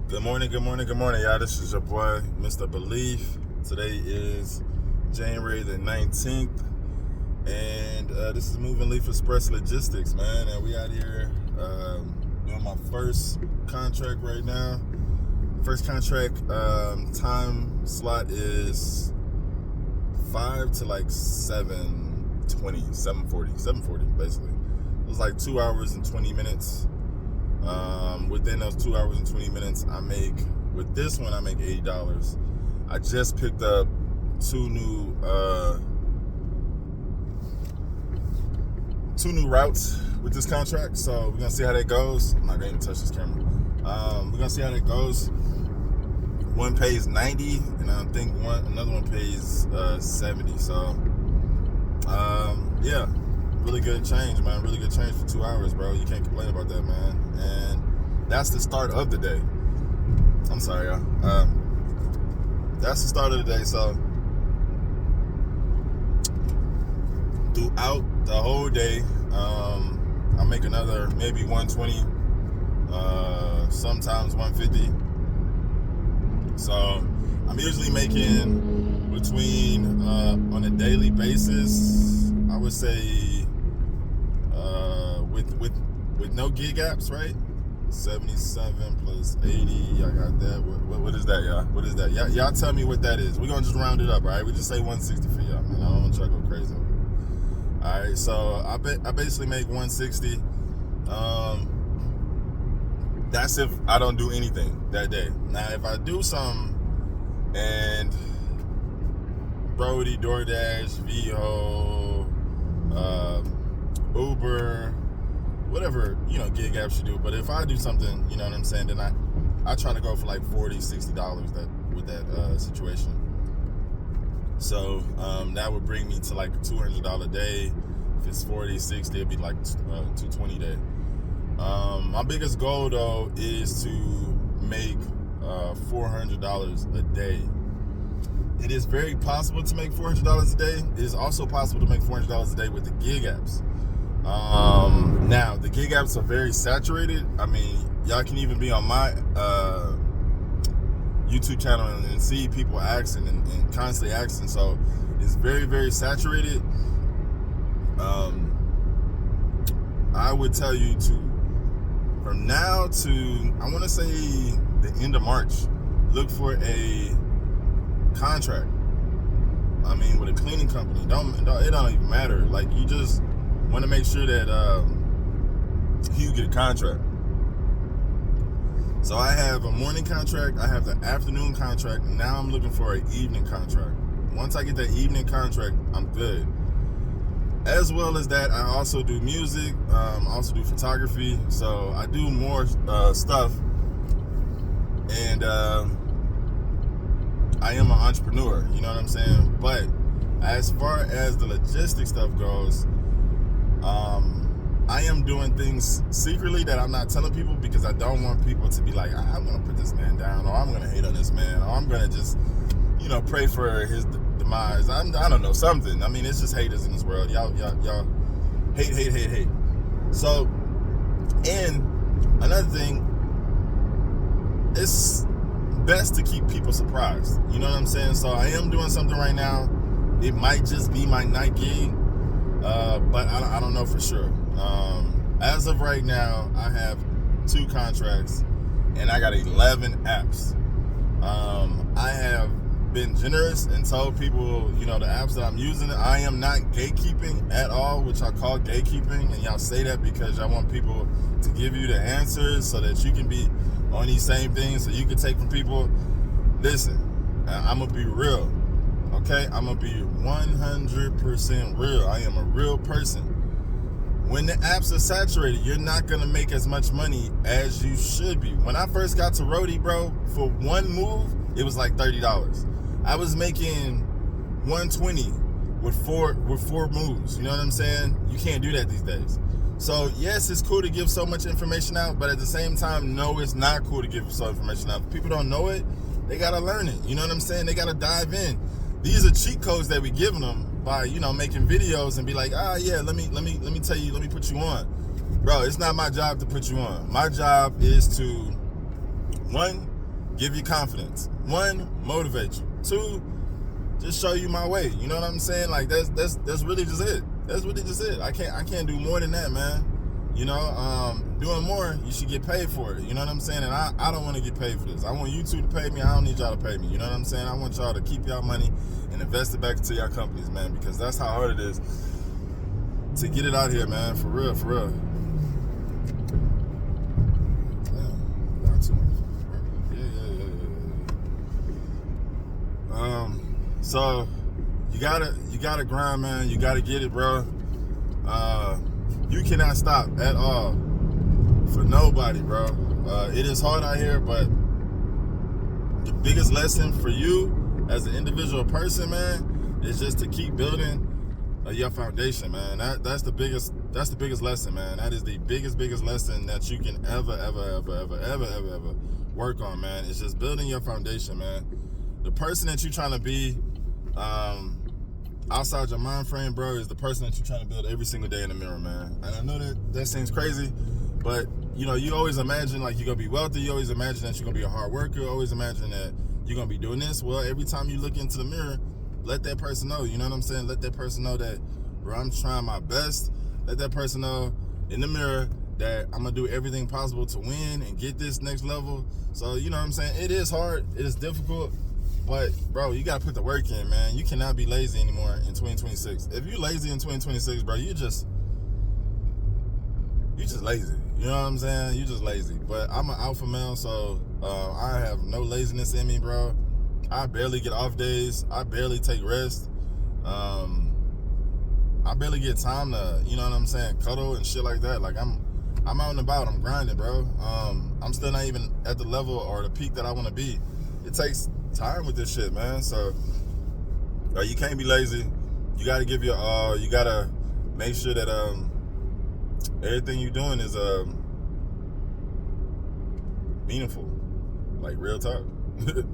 Good morning, y'all. This is your boy, Mr. Belief. Today is January the 19th, and this is moving Lief Express Logistics, man. And we out here doing my first contract right now. First contract time slot is 5 to like 7:40 basically. It was like 2 hours and 20 minutes. Within those 2 hours and 20 minutes, with this one I make $80. I just picked up two new routes with this contract, so we're gonna see how that goes. I'm not gonna even touch this camera. We're gonna see how that goes. One pays 90, and I think another one pays 70. So yeah, really good change, man. Really good change for 2 hours, bro. You can't complain about that, man. And that's the start of the day. I'm sorry, y'all. That's the start of the day. So throughout the whole day, I make another maybe 120, sometimes 150. So I'm usually making between on a daily basis, I would say with no gig apps, right? 77 plus 80. I got that. What is that, y'all? What is that? Y'all tell me what that is. We're gonna just round it up, all right? We just say 160 for y'all, man. I don't want to try to go crazy. All right, so I basically make 160. That's if I don't do anything that day. Now, if I do something and Brody, DoorDash, VHO, Uber, whatever, gig apps you do. But if I do something, you know what I'm saying, then I try to go for like $40, $60 with that situation. So that would bring me to like a $200 day. If it's 40, 60, it'd be like $220 day. My biggest goal though is to make $400 a day. It is very possible to make $400 a day. It is also possible to make $400 a day with the gig apps. Now the gig apps are very saturated. I mean, y'all can even be on my YouTube channel and see people asking and constantly asking. So it's very, very saturated. I would tell you from now to, I want to say the end of March, look for a contract. I mean, with a cleaning company. It don't even matter. Like, you just want to make sure that you get a contract. So I have a morning contract, I have the afternoon contract, and now I'm looking for an evening contract. Once I get that evening contract, I'm good. As well as that, I also do music, I also do photography, so I do more stuff. And I am an entrepreneur, you know what I'm saying? But as far as the logistics stuff goes, I am doing things secretly that I'm not telling people because I don't want people to be like, I'm going to put this man down, or I'm going to hate on this man, or I'm going to just, pray for his demise. I don't know, something. I mean, it's just haters in this world. Y'all hate. So, and another thing, it's best to keep people surprised. You know what I'm saying? So I am doing something right now. It might just be my night gig, but I don't know for sure. As of right now, I have 2 contracts, and I got 11 apps. I have been generous and told people, the apps that I'm using, I am not gatekeeping at all, which I call gatekeeping, and y'all say that because y'all want people to give you the answers so that you can be on these same things, so you can take from people. Listen, I'm gonna be real, okay? I'm gonna be 100% real. I am a real person. When the apps are saturated, you're not gonna make as much money as you should be. When I first got to Roadie, bro, for one move, it was like $30. I was making 120 with four moves. You know what I'm saying? You can't do that these days. So yes, it's cool to give so much information out, but at the same time, no, it's not cool to give so information out. If people don't know it, they gotta learn it. You know what I'm saying? They gotta dive in. These are cheat codes that we giving them by, making videos and be like, yeah, let me tell you, let me put you on. Bro, it's not my job to put you on. My job is to, one, give you confidence. 1, motivate you. 2, just show you my way. You know what I'm saying? Like that's really just it. That's really just it. I can't do more than that, man. You know, doing more, you should get paid for it. You know what I'm saying? And I don't want to get paid for this. I want you two to pay me. I don't need y'all to pay me. You know what I'm saying? I want y'all to keep y'all money and invest it back into y'all companies, man, because that's how hard it is to get it out here, man. For real, for real. Damn, not too much. Yeah. So you gotta grind, man. You gotta get it, bro. You cannot stop at all for nobody, bro. It is hard out here, but the biggest lesson for you as an individual person, man, is just to keep building your foundation, man. That's the biggest lesson, man. That is the biggest lesson that you can ever work on, man. It's just building your foundation, man. The person that you're trying to be outside your mind frame, bro, is the person that you're trying to build every single day in the mirror, man. And I know that seems crazy, but you know, you always imagine like you're gonna be wealthy. You always imagine that you're gonna be a hard worker. You always imagine that you're gonna be doing this. Well, every time you look into the mirror, let that person know. You know what I'm saying? Let that person know that, bro, I'm trying my best. Let that person know in the mirror that I'm gonna do everything possible to win and get this next level. So you know what I'm saying? It is hard. It is difficult. But, bro, you got to put the work in, man. You cannot be lazy anymore in 2026. If you're lazy in 2026, bro, you just lazy. You know what I'm saying? You just lazy. But I'm an alpha male, so I have no laziness in me, bro. I barely get off days. I barely take rest. I barely get time to, you know what I'm saying, cuddle and shit like that. Like, I'm out and about. I'm grinding, bro. I'm still not even at the level or the peak that I want to be. It takes time with this shit, man. So you can't be lazy. You got to give your all. You got to make sure that everything you're doing is meaningful, like real talk.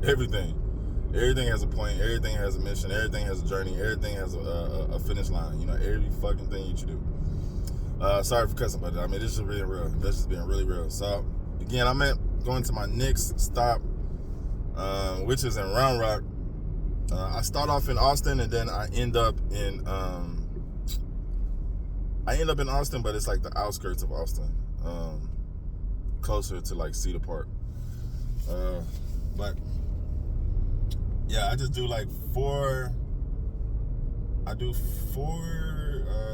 everything has a point, everything has a mission, everything has a journey, everything has a finish line. You know, every fucking thing that you do. Sorry for cussing, but I mean, this is being real. This is being really real. So again, I'm going to my next stop, which is in Round Rock. I start off in Austin, and then I end up in Austin, but it's like the outskirts of Austin, closer to like Cedar Park. But yeah, I just do like four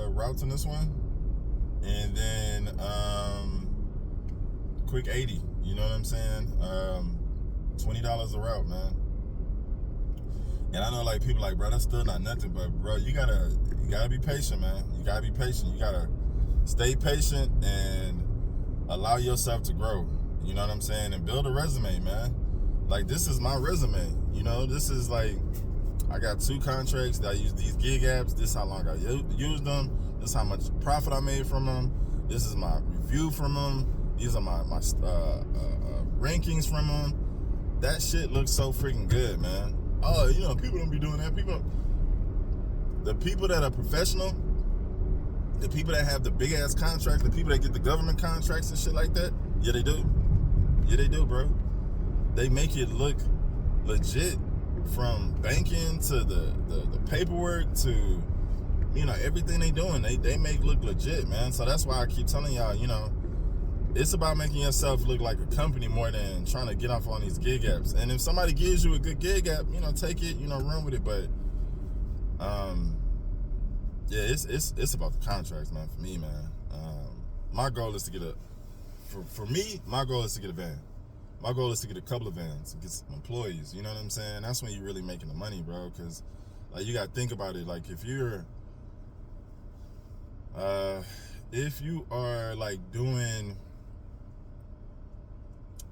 routes in this one, and then quick 80. You know what I'm saying? $20 a route, man. And I know like people like, bro, that's still not nothing, but bro, you gotta be patient, man. You gotta be patient. You gotta stay patient and allow yourself to grow. You know what I'm saying? And build a resume, man. Like, this is my resume. You know, this is like, I got 2 contracts that I use these gig apps. This is how long I used them. This is how much profit I made from them. This is my review from them. These are my rankings from them. That shit looks so freaking good, man. Oh, you know, people don't be doing that. The people that are professional, the people that have the big ass contracts, the people that get the government contracts and shit like that, yeah, they do. Yeah, they do, bro. They make it look legit, from banking to the paperwork to, you know, everything they doing. They make look legit, man. So that's why I keep telling y'all, you know, it's about making yourself look like a company more than trying to get off on these gig apps. And if somebody gives you a good gig app, you know, take it, you know, run with it. But yeah, it's about the contracts, man. For me, man, my goal is to get my goal is to get a van. My goal is to get a couple of vans and get some employees. You know what I'm saying? That's when you're really making the money, bro. Because like, you gotta think about it. Like, if you are like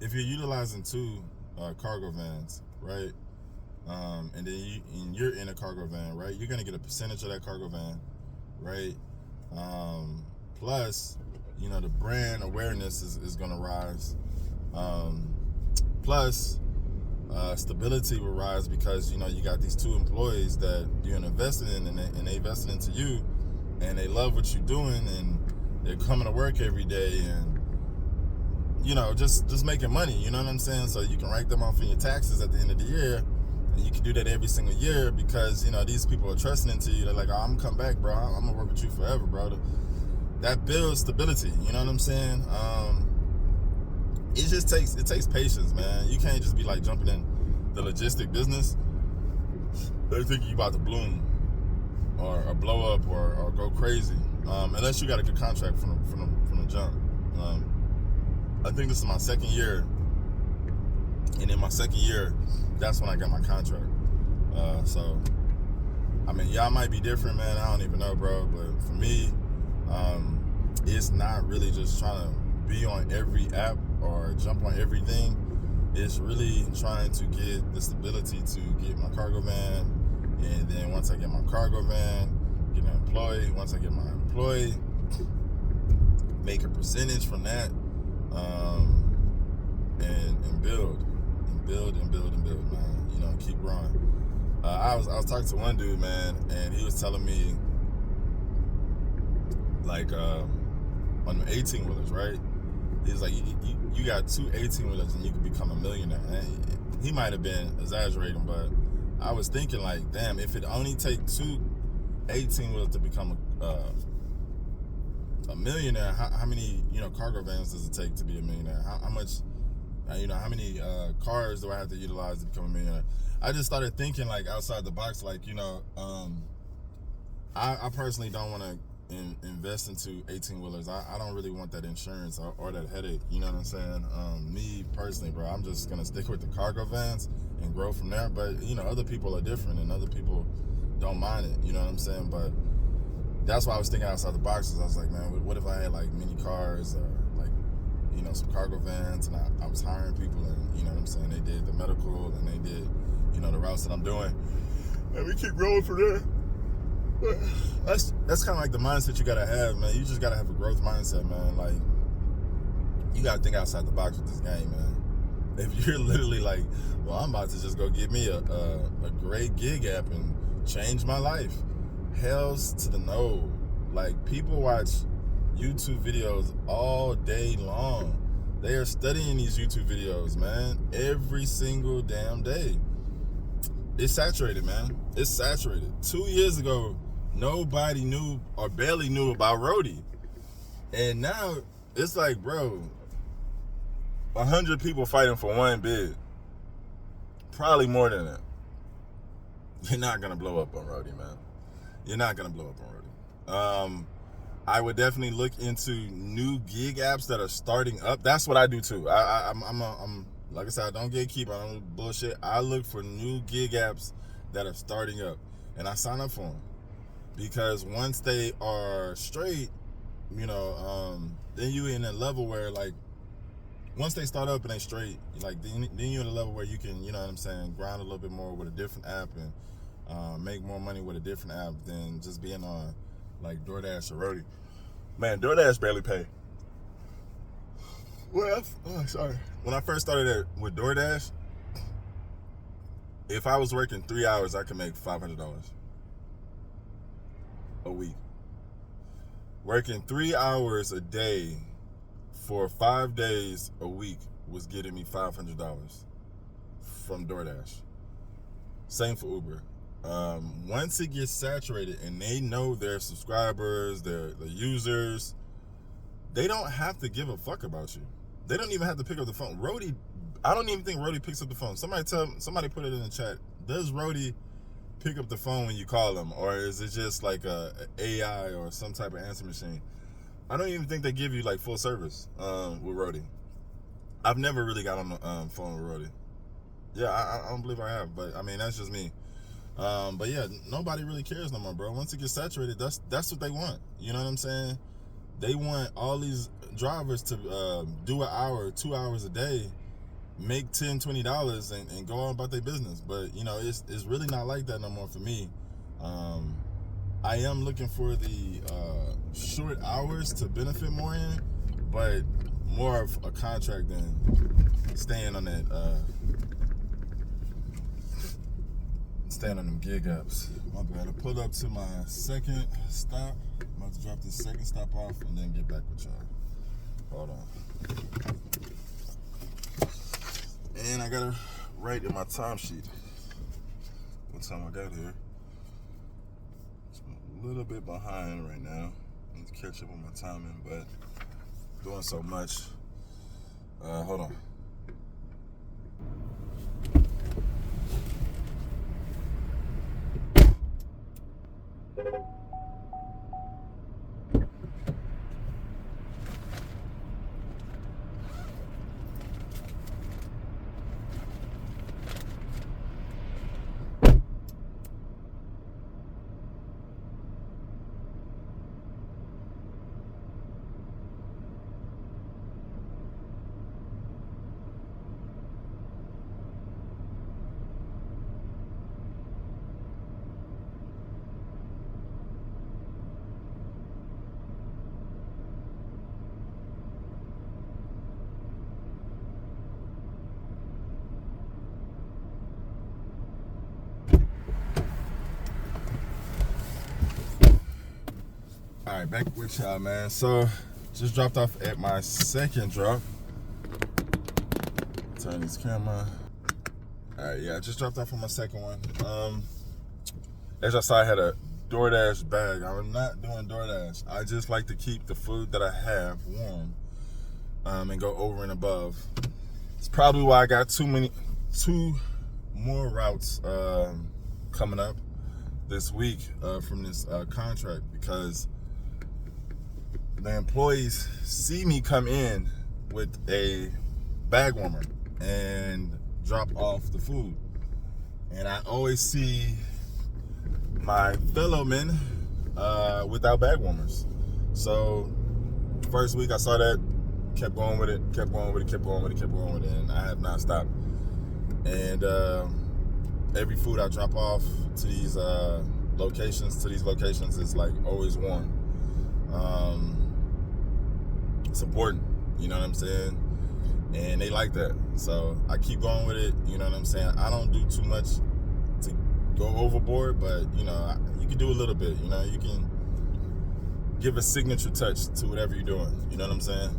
if you're utilizing 2 cargo vans, right? And then you're in a cargo van, right? You're gonna get a percentage of that cargo van, right? Plus, you know, the brand awareness is gonna rise. Plus, stability will rise because, you know, you got these 2 employees that you're investing in, and they invested into you, and they love what you're doing, and they're coming to work every day, and just making money, you know what I'm saying? So you can write them off in your taxes at the end of the year, and you can do that every single year because, these people are trusting into you. They're like, oh, I'm gonna come back, bro. I'm gonna work with you forever, bro. That builds stability, you know what I'm saying? It takes patience, man. You can't just be like jumping in the logistic business. They think you about to bloom or blow up or go crazy, unless you got a good contract from the jump. I think this is my second year, and in my second year, that's when I got my contract. So, I mean, y'all might be different, man. I don't even know, bro. But for me, it's not really just trying to be on every app or jump on everything. It's really trying to get the stability to get my cargo van, and then once I get my cargo van, get an employee. Once I get my employee, make a percentage from that, and build, man. Keep growing. I was talking to one dude, man, and he was telling me, like, on the 18-wheelers, right? He's like, you got 2 18-wheelers and you can become a millionaire. And he might have been exaggerating, but I was thinking, like, damn, if it only take 2 18-wheelers to become a millionaire, how many cargo vans does it take to be a millionaire? How much, how many cars do I have to utilize to become a millionaire? I just started thinking, like, outside the box, like, I personally don't want to invest into 18-wheelers. I don't really want that insurance or that headache, you know what I'm saying? Me personally, bro, I'm just gonna stick with the cargo vans and grow from there. But other people are different, and other people don't mind it, you know what I'm saying? But that's why I was thinking outside the box. I was like, man, what if I had like mini cars or like some cargo vans, and I was hiring people, and you know what I'm saying, they did the medical and they did the routes that I'm doing, and we keep growing from there. But that's kind of like the mindset you gotta have, man. You just gotta have a growth mindset, man. Like, you gotta think outside the box with this game, man. If you're literally like, well, I'm about to just go get me a great gig app and change my life, hells to the no. Like, people watch YouTube videos all day long. They are studying these YouTube videos, man, every single damn day. It's saturated, man. It's saturated. 2 years ago, nobody knew or barely knew about Roadie. And now, it's like, bro, 100 people fighting for one bid. Probably more than that. You're not going to blow up on Roadie, man. You're not going to blow up on Roadie. I would definitely look into new gig apps that are starting up. That's what I do, too. I'm like I said, I don't gatekeep. I don't bullshit. I look for new gig apps that are starting up, and I sign up for them, because once they are straight, then you in a level where, like, once they start up and they straight, like, then you're in a level where you can, you know what I'm saying, grind a little bit more with a different app and make more money with a different app than just being on like DoorDash or Roadie. Man, DoorDash barely pay. Well, sorry. When I first started with DoorDash, if I was working 3 hours, I could make $500 a week. Working 3 hours a day for 5 days a week was getting me $500 from DoorDash. Same for Uber. Once it gets saturated and they know their subscribers, their users, they don't have to give a fuck about you. They don't even have to pick up the phone. Roadie, I don't even think Roadie picks up the phone. Somebody put it in the chat. Does Roadie pick up the phone when you call them, or is it just like a AI or some type of answer machine? I don't even think they give you like full service with Roadie. I've never really got on the phone with Roadie. Yeah, I don't believe I have, but I mean, that's just me. But yeah, nobody really cares no more, bro. Once it gets saturated, that's what they want. You know what I'm saying? They want all these drivers to do an hour, 2 hours a day, make $10, $20 and go on about their business. But it's really not like that no more for me. I am looking for the short hours to benefit more in, but more of a contract than staying on that staying on them gig apps. My bad. I pulled up to my second stop. I'm about to drop this second stop off and then get back with y'all. Hold on. And I gotta write in my timesheet what time I got here. So I'm a little bit behind right now. I need to catch up on my timing, but doing so much. Hold on. All right, back with y'all, man. So, just dropped off at my second drop. Turn this camera. All right, yeah, I just dropped off on my second one. As y'all saw, I had a DoorDash bag. I'm not doing DoorDash. I just like to keep the food that I have warm and go over and above. It's probably why I got two more routes coming up this week from this contract, because the employees see me come in with a bag warmer and drop off the food, and I always see my fellow men without bag warmers. So first week I saw that, kept going with it, and I have not stopped. And every food I drop off to these locations is like always warm. It's important, you know what I'm saying? And they like that. So I keep going with it, you know what I'm saying? I don't do too much to go overboard, but you know, you can do a little bit, you know, you can give a signature touch to whatever you're doing, you know what I'm saying?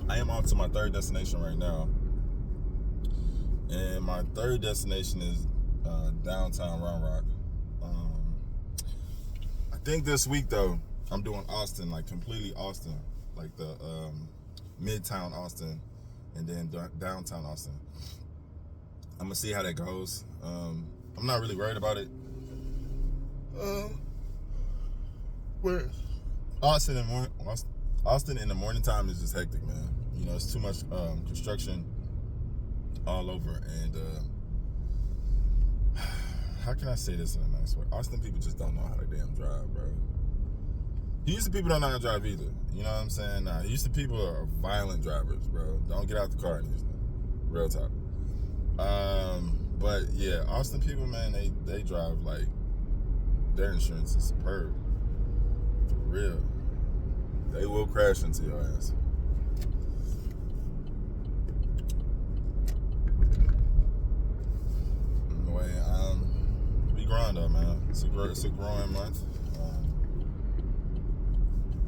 I am off to my third destination right now. And my third destination is downtown Round Rock. I think this week though, I'm doing Austin, like completely Austin, like the Midtown Austin, and then downtown Austin. I'm gonna see how that goes. I'm not really worried about it. But Austin in the morning time is just hectic, man. You know, it's too much construction all over, and how can I say this in a nice way? Austin people just don't know how to damn drive, bro. Houston people don't know how to drive either. You know what I'm saying? Nah, Houston people are violent drivers, bro. Don't get out the car in Houston. Real talk. But yeah, Austin people, man, they drive like their insurance is superb. For real. They will crash into your ass. Anyway, we growing though, man. It's a growing month.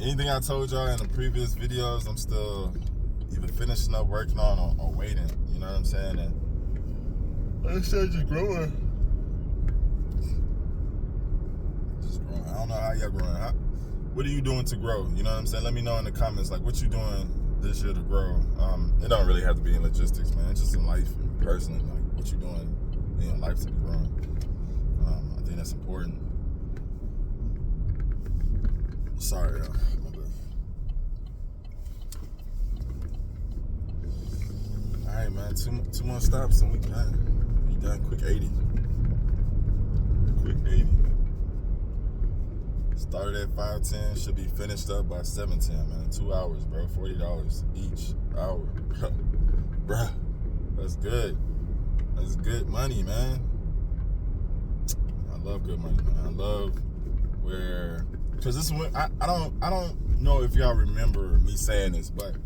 Anything I told y'all in the previous videos, I'm still either finishing up, working on, or waiting. You know what I'm saying? And like I said, just growing. Just growing. I don't know how y'all growing. What are you doing to grow? You know what I'm saying? Let me know in the comments, like, what you doing this year to grow. It don't really have to be in logistics, man. It's just in life, personally. Like, what you doing in your life to be growing. I think that's important. Sorry, my bad. All right, man. Two more stops and we done. We done. Quick 80. Started at 5:10. Should be finished up by 7:10, man. 2 hours, bro. $40 each hour, bruh. That's good. That's good money, man. I love good money, man. I love where. Because this is when I don't know if y'all remember me saying this, but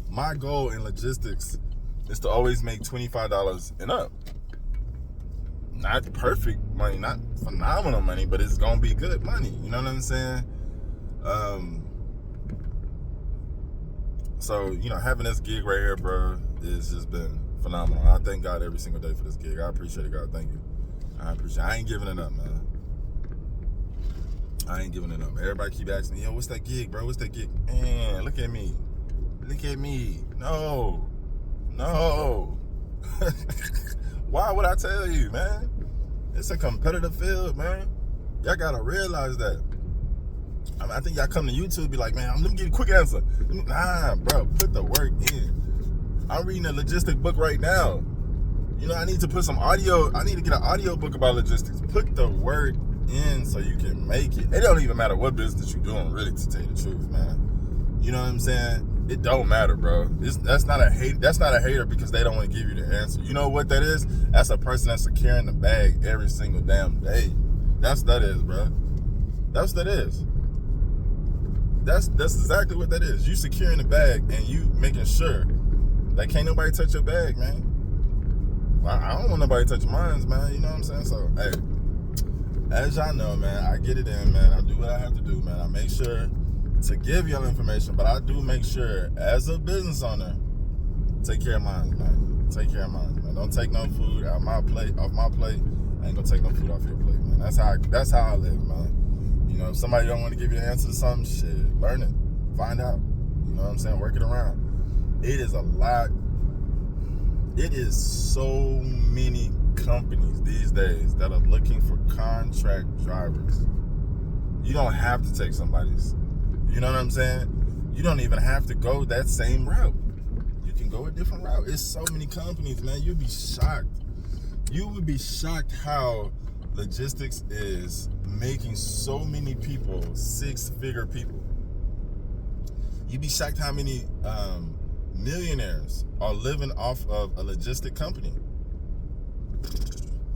my goal in logistics is to always make $25 and up. Not perfect money, not phenomenal money, but it's gonna be good money. You know what I'm saying? So, having this gig right here, bro, it's just been phenomenal. I thank God every single day for this gig. I appreciate it, God. Thank you. I ain't giving it up, man. I ain't giving it up. Everybody keep asking me, yo, what's that gig, bro? What's that gig? Man, look at me. Look at me. No. Why would I tell you, man? It's a competitive field, man. Y'all gotta realize that. I think y'all come to YouTube be like, man, let me get a quick answer. Nah, bro, put the work in. I'm reading a logistic book right now. I need to put some audio. I need to get an audio book about logistics. Put the work in so you can make it. It don't even matter what business you're doing, really, to tell you the truth, man. You know what I'm saying? It don't matter, bro. That's not a hater because they don't want to give you the answer. You know what that is? That's a person that's securing the bag every single damn day. That's what that is, bro. That's what that is. That's exactly what that is. You securing the bag and you making sure that can't nobody touch your bag, man. I don't want nobody touching mine, man. You know what I'm saying? So, hey, as y'all know, man, I get it in, man. I do what I have to do, man. I make sure to give y'all information, but I do make sure, as a business owner, take care of mine, man. Take care of mine, man. Don't take no food off my plate. I ain't gonna take no food off your plate, man. That's how I live, man. If somebody don't want to give you the answer to something, shit, learn it. Find out. You know what I'm saying? Work it around. It is a lot. It is so many companies these days that are looking for contract drivers. You don't have to take somebody's. You know what I'm saying? You don't even have to go that same route. You can go a different route. It's so many companies, man. You'd be shocked. You would be shocked how logistics is making so many people six-figure people. You'd be shocked how many millionaires are living off of a logistic company.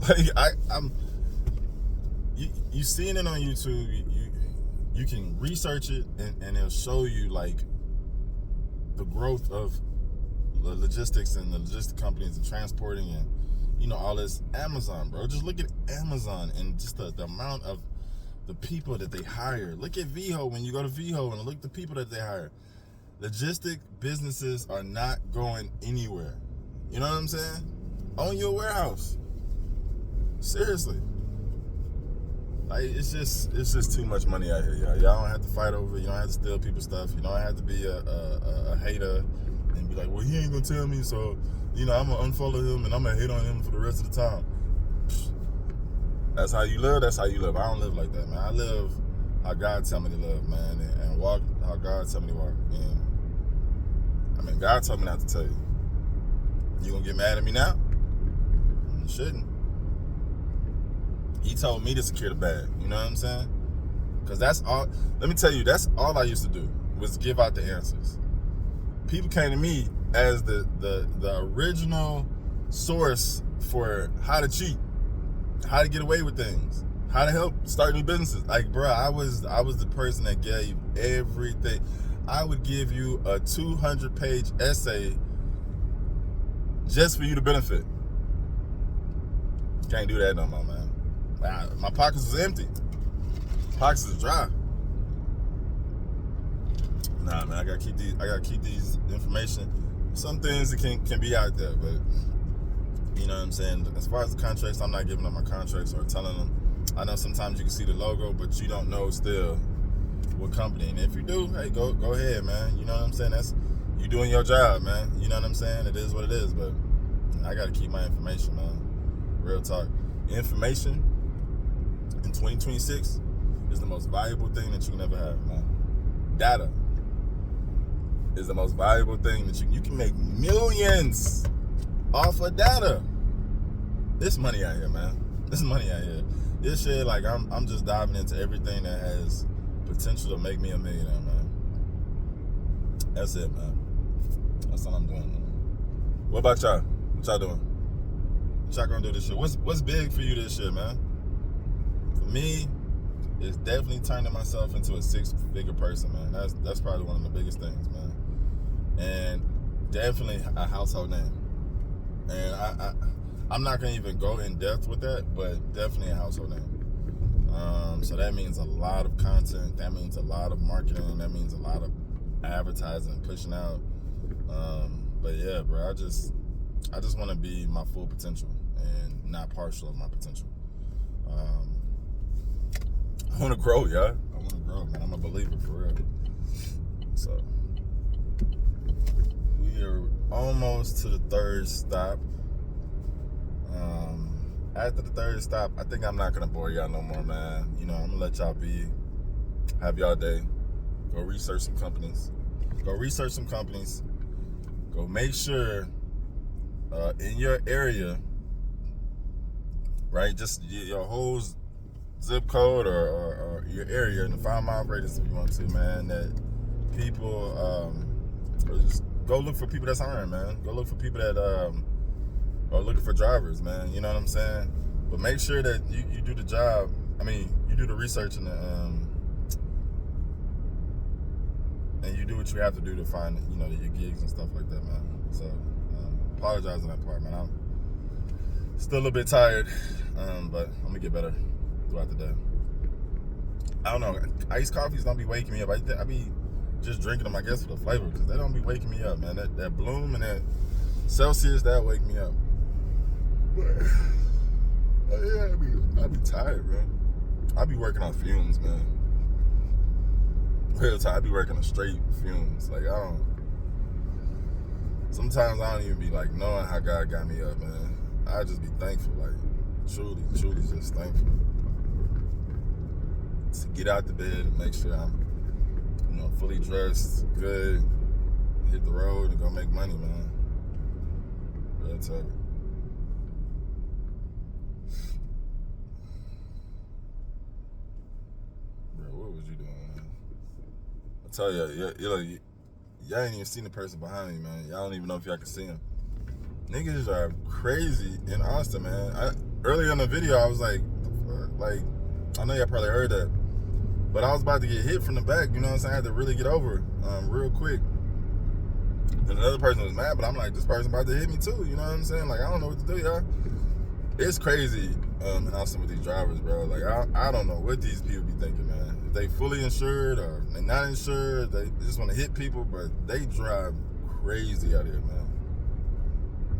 Like you seeing it on YouTube. You can research it and it'll show you like the growth of the logistics and the logistic companies and transporting and all this. Amazon, bro. Just look at Amazon and just the amount of the people that they hire. Look at VHO when you go to VHO and look at the people that they hire. Logistic businesses are not going anywhere. You know what I'm saying? Own your warehouse. Seriously. Like, it's just too much money out here, y'all. Y'all don't have to fight over it. You don't have to steal people's stuff. You don't have to be a hater and be like, well, he ain't gonna tell me, so I'm gonna unfollow him and I'm gonna hate on him for the rest of the time. That's how you live. That's how you live. I don't live like that, man. I live how God tell me to live, man, and walk how God tell me to walk. And God told me not to tell you. You gonna get mad at me now? You shouldn't. He told me to secure the bag. You know what I'm saying? Because that's all. Let me tell you, that's all I used to do was give out the answers. People came to me as the original source for how to cheat, how to get away with things, how to help start new businesses. Like, bro, I was the person that gave everything. I would give you a 200-page essay just for you to benefit. Can't do that no more, man. My pockets was empty. Pockets is dry. Nah, man, I gotta keep these information. Some things that can be out there, but you know what I'm saying? As far as the contracts, I'm not giving up my contracts or telling them. I know sometimes you can see the logo, but you don't know still what company. And if you do, hey, go ahead, man. You know what I'm saying? That's you doing your job, man. You know what I'm saying? It is what it is, but I gotta keep my information, man. Real talk. Information in 2026 is the most valuable thing that you can ever have, man. Data is the most valuable thing that you can make millions off of data. There's money out here, man. There's money out here. This shit, like, I'm just diving into everything that has potential to make me a millionaire, man. That's it, man. That's all I'm doing, man. What about y'all? What y'all doing? What y'all gonna do this shit? What's big for you this year, man? For me, it's definitely turning myself into a six-figure person, man. That's probably one of the biggest things, man. And definitely a household name. And I'm not gonna even go in depth with that, but definitely a household name. So that means a lot of content. That means a lot of marketing. That means a lot of advertising, pushing out. But yeah, bro, I just want to be my full potential and not partial of my potential. I want to grow, yeah. I want to grow, man. I'm a believer for real. So we are almost to the third stop. After the third stop, I think I'm not gonna bore y'all no more, man. You know, I'm gonna let y'all be. Have y'all day. Go research some companies. Go make sure in your area, right? Just your whole zip code or your area in the 5 mile radius if you want to, man. That people just go look for people that's hiring, man. Go look for people that are looking for drivers, man. You know what I'm saying? But make sure that you do the job. I mean, you do the research and you do what you have to do to find, you know, your gigs and stuff like that, man. So apologize on that part, man. I'm still a little bit tired, but I'm gonna get better throughout the day. I don't know. Iced coffees don't be waking me up. I be just drinking them, I guess, for the flavor, because they don't be waking me up, man. That Bloom and that Celsius, that wake me up. But yeah, I be tired, bro. I be working on fumes, man. Real time, I be working on straight fumes. Like, sometimes I don't even be like knowing how God got me up, man. I just be thankful, like truly just thankful to get out the bed and make sure I'm, you know, fully dressed, good, hit the road and go make money, man. Real tough. Bro, what was you doing, man? I tell you, y'all ain't even seen the person behind me, man. Y'all don't even know if y'all can see him. Niggas are crazy in Austin, man. Earlier in the video, I was like, I know y'all probably heard that, but I was about to get hit from the back, you know what I'm saying? I had to really get over real quick. And another person was mad, but I'm like, this person about to hit me too, you know what I'm saying? Like, I don't know what to do, y'all. It's crazy in Austin with these drivers, bro. Like, I don't know what these people be thinking, man. If they fully insured or they not insured, they just want to hit people, but they drive crazy out here, man.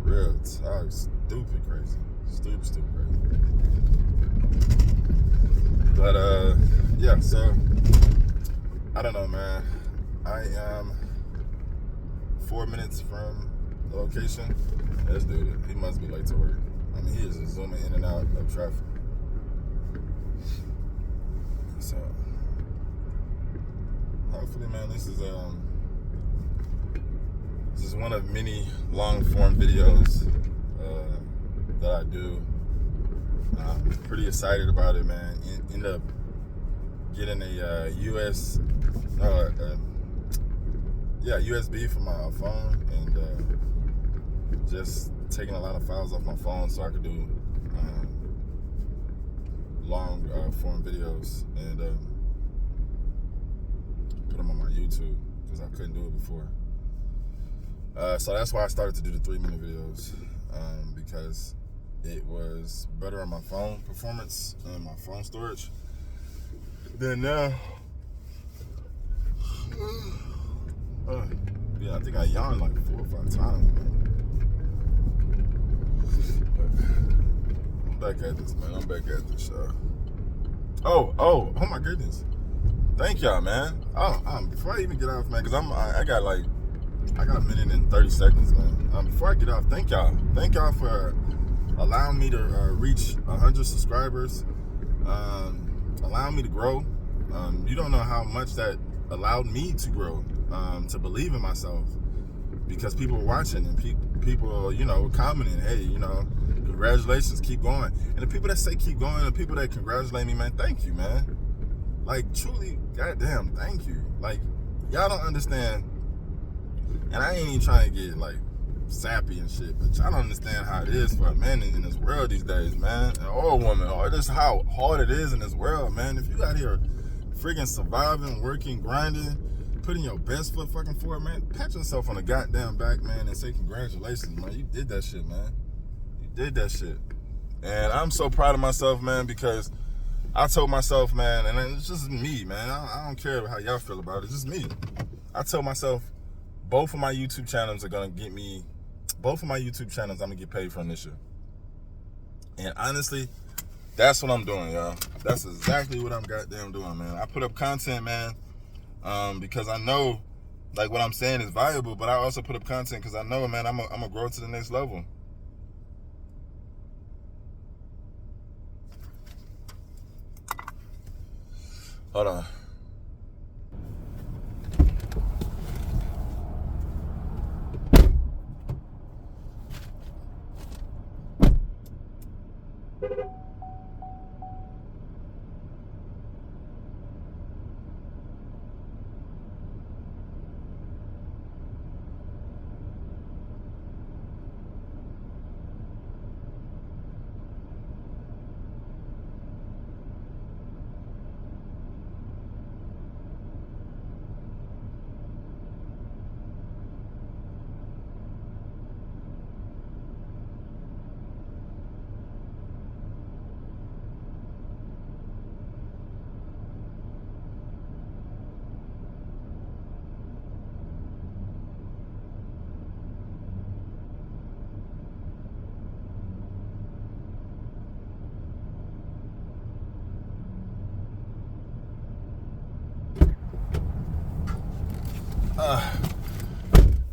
Real talk, stupid crazy. Stupid crazy. But, yeah, so, I don't know, man. I am 4 minutes from the location. This dude, he must be late to work. I mean, he is just zooming in and out of traffic. So, hopefully, man, this is one of many long-form videos that I do. I'm pretty excited about it, man. End up getting a USB for my phone, and just taking a lot of files off my phone so I could do long form videos and put them on my YouTube, because I couldn't do it before. So that's why I started to do the 3-minute videos, because it was better on my phone performance and my phone storage than now. Yeah, I think I yawned like 4 or 5 times, man. But I'm back at this, man. I'm back at this, Oh my goodness. Thank y'all, man. Before I even get off, man, because I got a minute and 30 seconds, man. Before I get off, thank y'all. Thank y'all for allowing me to reach 100 subscribers, allowing me to grow. You don't know how much that allowed me to grow, to believe in myself, because people were watching and people, you know, were commenting, hey, you know, congratulations, keep going. And the people that say keep going, the people that congratulate me, man, thank you, man. Like, truly, goddamn, thank you. Like, y'all don't understand, and I ain't even trying to get, like, sappy and shit, but y'all don't understand how it is for a man in this world these days, man, or a woman, or just how hard it is in this world, man. If you out here freaking surviving, working, grinding, putting your best foot fucking forward, man, pat yourself on the goddamn back, man, and say congratulations, man. You did that shit, man. You did that shit. And I'm so proud of myself, man, because I told myself, man, and it's just me, man. I don't care how y'all feel about it. It's just me. I told myself both of my YouTube channels are gonna get me. Both of my YouTube channels, I'm gonna get paid from this year. And honestly, that's what I'm doing, y'all. That's exactly what I'm goddamn doing, man. I put up content, man, because I know, like, what I'm saying is valuable, but I also put up content because I know, man, I'm gonna grow to the next level. Hold on.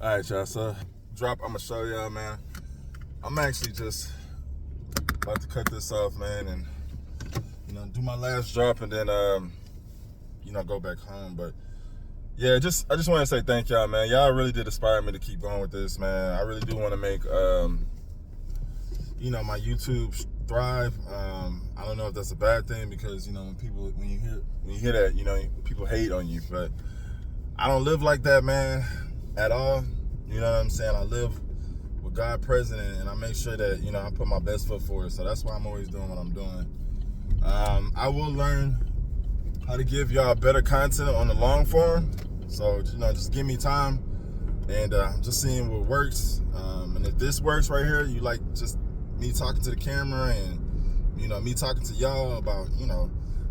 All right, y'all. So drop. I'm gonna show y'all, man. I'm actually just about to cut this off, man, and do my last drop, and then go back home. But yeah, I just want to say thank y'all, man. Y'all really did inspire me to keep going with this, man. I really do want to make my YouTube thrive. I don't know if that's a bad thing, because when you hear that, people hate on you, but I don't live like that, man, at all. You know what I'm saying? I live with God present, and I make sure that I put my best foot forward. So that's why I'm always doing what I'm doing. I will learn how to give y'all better content on the long form. So just give me time, and just seeing what works. And if this works right here, you like just me talking to the camera, and me talking to y'all about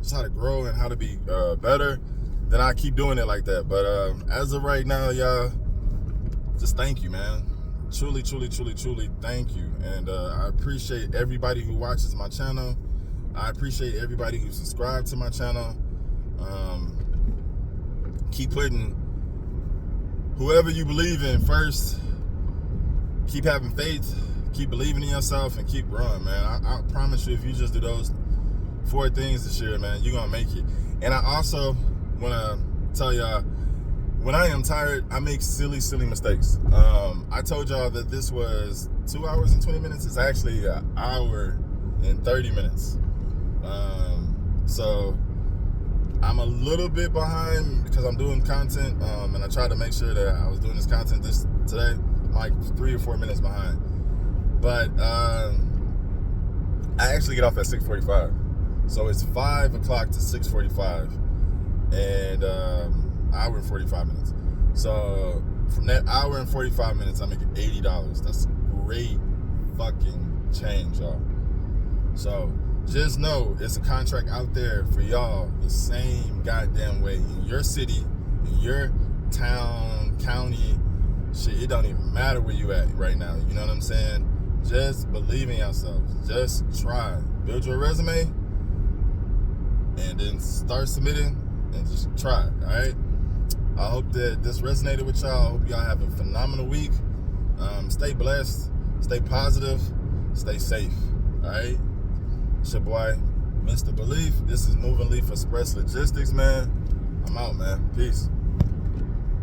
just how to grow and how to be better, then I keep doing it like that. But as of right now, y'all, just thank you, man. Truly, truly, truly, truly thank you. And I appreciate everybody who watches my channel. I appreciate everybody who subscribed to my channel. Keep putting whoever you believe in first. Keep having faith. Keep believing in yourself, and keep growing, man. I promise you, if you just do those 4 things this year, man, you're gonna make it. And I also want to tell y'all, when I am tired, I make silly mistakes. I told y'all that this was 2 hours and 20 minutes. It's actually an hour and 30 minutes. So I'm a little bit behind because I'm doing content, and I tried to make sure that I was doing this content today. I'm like 3 or 4 minutes behind. But I actually get off at 6:45. So it's 5 o'clock to 6:45. And hour and 45 minutes. So from that hour and 45 minutes, I'm making $80. That's great fucking change, y'all. So just know it's a contract out there for y'all the same goddamn way in your city, in your town, county, shit. It don't even matter where you at right now. You know what I'm saying? Just believe in yourselves. Just try. Build your resume, and then start submitting, and just try. All right. I hope that this resonated with y'all. I hope y'all have a phenomenal week. Stay blessed, stay positive, stay safe. All right. It's your boy, Mr. Lief. This is Lief Express Logistics, man. I'm out, man. Peace.